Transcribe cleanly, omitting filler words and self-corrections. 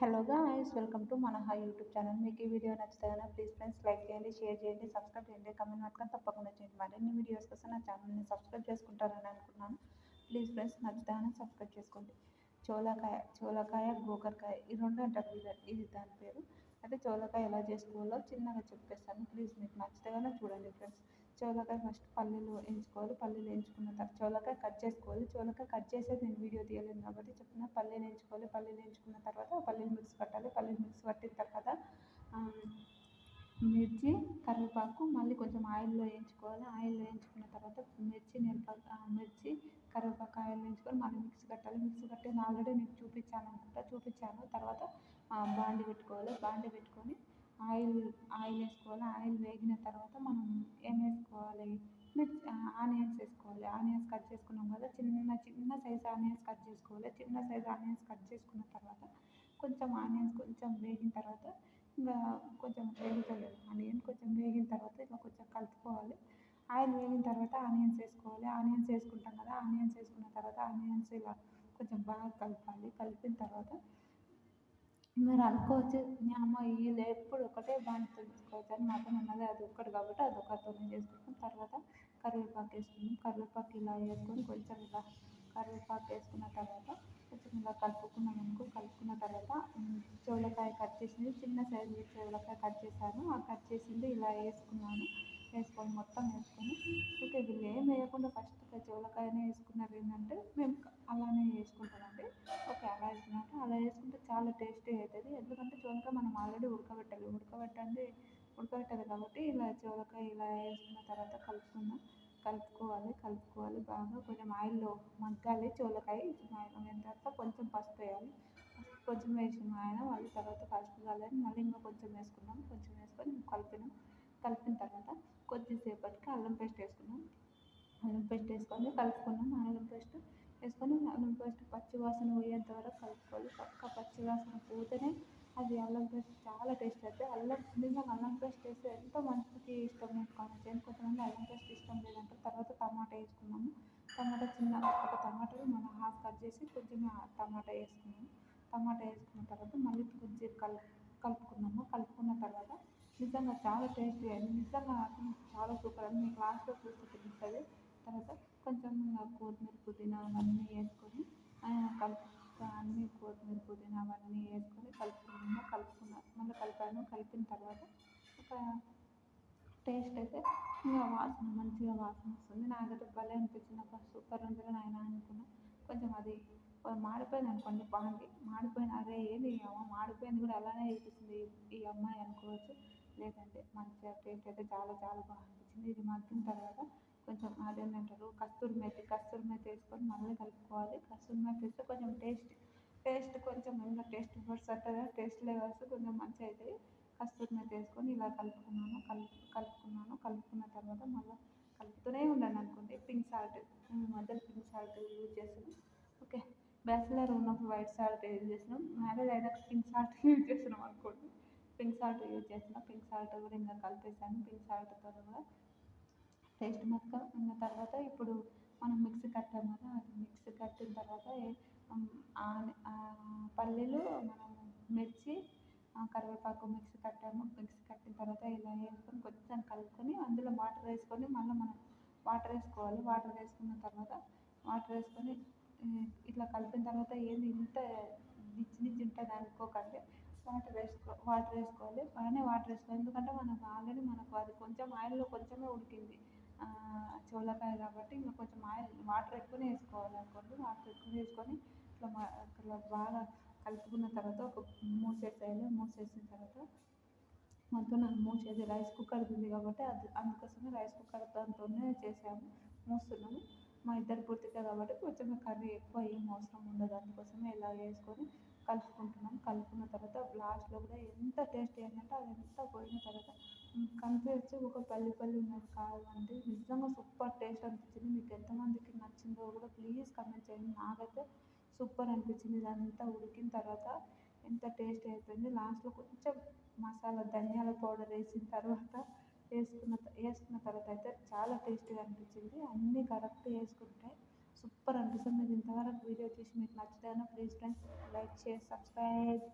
Hello guys, welcome to మనహా YouTube channel. మీకు ఈ వీడియో నచ్చితే ప్లీజ్ ఫ్రెండ్స్ లైక్ చేయండి, షేర్ చేయండి, సబ్స్క్రైబ్ చేయండి, కమెంట్ మాత్రం తప్పకుండా చేయండి. మరిన్ని వీడియోస్ కోసం నా ఛానల్ని సబ్స్క్రైబ్ చేసుకుంటారని అనుకున్నాను. ప్లీజ్ ఫ్రెండ్స్ నచ్చితే సబ్స్క్రైబ్ చేసుకోండి. చోలకాయ గోకరకాయ ఈ రెండు అంటారు, ఇది దాని పేరు. అయితే చోలకాయ ఎలా చేసుకోవాలో చిన్నగా చెప్పేస్తాను. ప్లీజ్ మీకు నచ్చితే చూడండి ఫ్రెండ్స్. చోలకాయ ఫస్ట్ పల్లీలు వేయించుకోవాలి. పల్లీలు వేయించుకున్న తర్వాత చోలకాయ కట్ చేసుకోవాలి. చోలకాయ కట్ చేసేది నేను వీడియో తీయలేదు కాబట్టి చెప్తున్నా. పల్లీలు వేయించుకోవాలి. పల్లీలు వేయించుకున్న తర్వాత పల్లీలు మిక్స్ పట్టాలి. పల్లీలు మిక్స్ పట్టిన తర్వాత మిర్చి, కరివేపాకు మళ్ళీ కొంచెం ఆయిల్లో వేయించుకోవాలి. ఆయిల్లో వేయించుకున్న తర్వాత మిర్చి, కరివేపాకు ఆయిల్ వేయించుకొని మళ్ళీ మిక్సీ కట్టాలి. మిక్సీ కట్టి ఆల్రెడీ నేను చూపించాను. తర్వాత బాండి పెట్టుకోవాలి. బాండి పెట్టుకొని ఆయిల్ వేసుకోవాలి. ఆయిల్ వేగిన తర్వాత మనం ఏం వేసుకోవాలి, ఆనియన్స్ వేసుకోవాలి. ఆనియన్స్ కట్ చేసుకున్నాం కదా, చిన్న సైజ్ ఆనియన్స్ కట్ చేసుకోవాలి. చిన్న సైజ్ ఆనియన్స్ కట్ చేసుకున్న తర్వాత కొంచెం ఆనియన్స్ కొంచెం వేగిన తర్వాత ఇంకా కొంచెం వేగుతుంది. ఆనియన్ కొంచెం వేగిన తర్వాత ఇలా కొంచెం కలుపుకోవాలి. ఆయిల్ వేగిన తర్వాత ఆనియన్స్ వేసుకోవాలి. ఆనియన్స్ వేసుకుంటాం కదా, ఆనియన్స్ వేసుకున్న తర్వాత ఆనియన్స్ ఇలా కొంచెం బాగా కలపాలి. కలిపిన తర్వాత మీరు అనుకోవచ్చు, అమ్మ వీళ్ళు ఎప్పుడు ఒకటే బాండితో చేసుకోవచ్చు అని. మాత్రం ఉన్నది అది ఒక్కటి కాబట్టి అది ఒకటితోనే చేసుకుంటాం. తర్వాత కరివేపాకు వేసుకున్నాం. కరివేపాకు ఇలా వేసుకొని కొంచెం ఇలా కరివేపాకు వేసుకున్న తర్వాత కొంచెం ఇలా కలుపుకున్న తర్వాత చోలకాయ కట్ చేసింది, చిన్న సైజు చోలకాయ కట్ చేశాను. ఆ కట్ చేసింది ఇలా వేసుకున్నాను. వేసుకొని మొత్తం వేసుకొని ఓకే, వీళ్ళు ఏం వేయకుండా ఫస్ట్ చోలకాయనే వేసుకున్నారు. ఏంటంటే మేము అలానే వేసుకుంటామండి. ఓకే, అలా వేసుకున్నాక అలా వేసుకుంటే చాలా టేస్టీ అవుతుంది. ఎందుకంటే చోలకాయ మనం ఆల్రెడీ ఉడకబెట్టాలి కాబట్టి ఇలా చోలకాయ ఇలా వేసుకున్న తర్వాత కలుపుకోవాలి బాగా. కొంచెం ఆయిల్లో మగ్గాలి చోలకాయ. అయిన తర్వాత కొంచెం పసుపు వేయాలి. కొంచెం వేసిన మళ్ళీ తర్వాత పసుపు కాలని మళ్ళీ ఇంకా కొంచెం వేసుకున్నాం. కొంచెం వేసుకొని కలిపిన తర్వాత కొద్దిసేపటికి అల్లం పేస్ట్ వేసుకున్నాం. అల్లం పేస్ట్ వేసుకొని కలుపుకున్నాం. అల్లం పేస్ట్ పచ్చి వాసన పోయేంత వరకు కలుపుకోవాలి. పచ్చి వాసన పోతేనే అది అల్లం పేస్ట్ చాలా టేస్ట్ అవుతుంది. నిజంగా అల్లం పేస్ట్ వేస్తే ఎంతో మంచికి ఇష్టం కావచ్చు. కొంతమంది అల్లం పేస్ట్ ఇష్టం లేదంటారు. తర్వాత టమాటా వేసుకున్నాము. ఒక టమాటాని మనం హాఫ్ కట్ చేసి కొంచెం టమాటా వేసుకున్న తర్వాత మళ్ళీ కొంచెం కలుపుకున్న తర్వాత నిజంగా చాలా టేస్టీ అయింది. నిజంగా చాలా సూపర్ అని మీకు లాస్ట్లో చూస్తే తెలుస్తుంది. తర్వాత కొంచెం కొత్తిమీర పుదీనా అవన్నీ వేసుకొని మళ్ళీ కలిపిన తర్వాత ఒక టేస్ట్ అయితే ఇంకా మంచిగా వాసన వస్తుంది. నాకైతే భలే అనిపించింది. అబ్బా సూపర్ ఉంటుంది నాయన అనుకున్నా. కొంచెం అది మాడిపోయింది అనుకోండి, మాడిపోయిన అరే ఏంది ఈ అమ్మ మాడిపోయింది కూడా అలానే చూపిస్తుంది ఈ అమ్మాయి అనుకోవచ్చు. లేదంటే మంచిగా టేస్ట్ అయితే చాలా చాలా బాగా అనిపించింది. ఇది మగ్గిన తర్వాత కొంచెం అదేంటంటారు కస్తూరి మేతి వేసుకొని మళ్ళీ కలుపుకోవాలి. కస్తూరి మేతి వేస్తే కొంచెం టేస్ట్ కొంచెం ఇంకా టేస్ట్ బడ్స్ అంటారా, టేస్ట్ లెవెల్స్ కొంచెం మంచిగా అవుతాయి. కస్తూరి మేతి వేసుకొని ఇలా కలుపుకున్న తర్వాత మళ్ళీ కలుపుతూనే ఉండాలి అనుకోండి. పింక్ సాల్ట్ మధ్యలో పింక్ సాల్ట్ యూజ్ చేస్తున్నాం. ఓకే, బ్యాచిలర్ ఉన్నప్పుడు వైట్ సాల్ట్ యూజ్ చేస్తున్నాం. మ్యారేజ్ అయినాక పింక్ సాల్ట్ యూజ్ చేస్తున్నాం అనుకోండి. పింక్ సాల్ట్ కూడా ఇంకా కలిపేసాను. పింక్ సాల్ట్తో కూడా టేస్ట్ మొత్తం ఉన్న తర్వాత ఇప్పుడు మనం మిక్సీ కట్టాం కదా, అది మిక్సీ కట్టిన తర్వాత పల్లీలు, మనం మిర్చి, కరివేపాకు మిక్సీ కట్టిన తర్వాత ఇలా వేసుకొని కొంచెం కలుపుకొని అందులో వాటర్ వేసుకొని మళ్ళీ మనం వాటర్ వేసుకున్న తర్వాత ఇట్లా కలిపిన తర్వాత ఏంది ఇంత నిచ్చి ఉంటుంది అనుకోకండి. వాటర్ వేసుకోవాలి. బాగానే వాటర్ వేసుకోవాలి. ఎందుకంటే మనకు అది కొంచెం ఆయిల్లో కొంచెమే ఉడికింది చోలకాయ కాబట్టి ఇంకా కొంచెం వాటర్ ఎక్కువనే వేసుకోవాలి అనుకోండి. వాటర్ ఎక్కువ వేసుకొని ఇట్లా బాగా కలుపుకున్న తర్వాత ఒక మూసేసిన తర్వాత మొత్తం మూసేది రైస్ కుక్కర్ ఉంది కాబట్టి అందుకోసమే రైస్ కుక్కర్ దాంతోనే చేసాము. మూస్తున్నాము. మా ఇద్దరి పూర్తిగా కాబట్టి కొంచెం కర్రీ ఎక్కువ ఏం అవసరం ఉండదు. అందుకోసమే ఇలా వేసుకొని కలుపుకున్న తర్వాత లాస్ట్లో కూడా ఎంత టేస్టీ అయిందంటే అది ఎంత పోయిన తర్వాత కనిపించే ఒక పల్లి ఉన్నది కాదండి. నిజంగా సూపర్ టేస్ట్ అనిపించింది. మీకు ఎంతమందికి నచ్చిందో కూడా ప్లీజ్ కమెంట్ చేయండి. నాకైతే సూపర్ అనిపించింది. ఇదంతా ఉడికిన తర్వాత ఎంత టేస్ట్ అయిపోయింది. లాస్ట్లో కొంచెం మసాలా ధనియాల పౌడర్ వేసుకున్న తర్వాత అయితే చాలా టేస్టీగా అనిపించింది. అన్నీ కరెక్ట్ వేసుకుంటే సూపర్ అనిపిస్తుంది. మీరు ఇంతవరకు వీడియో చూసి మీకు నచ్చితే please friends like, share, subscribe.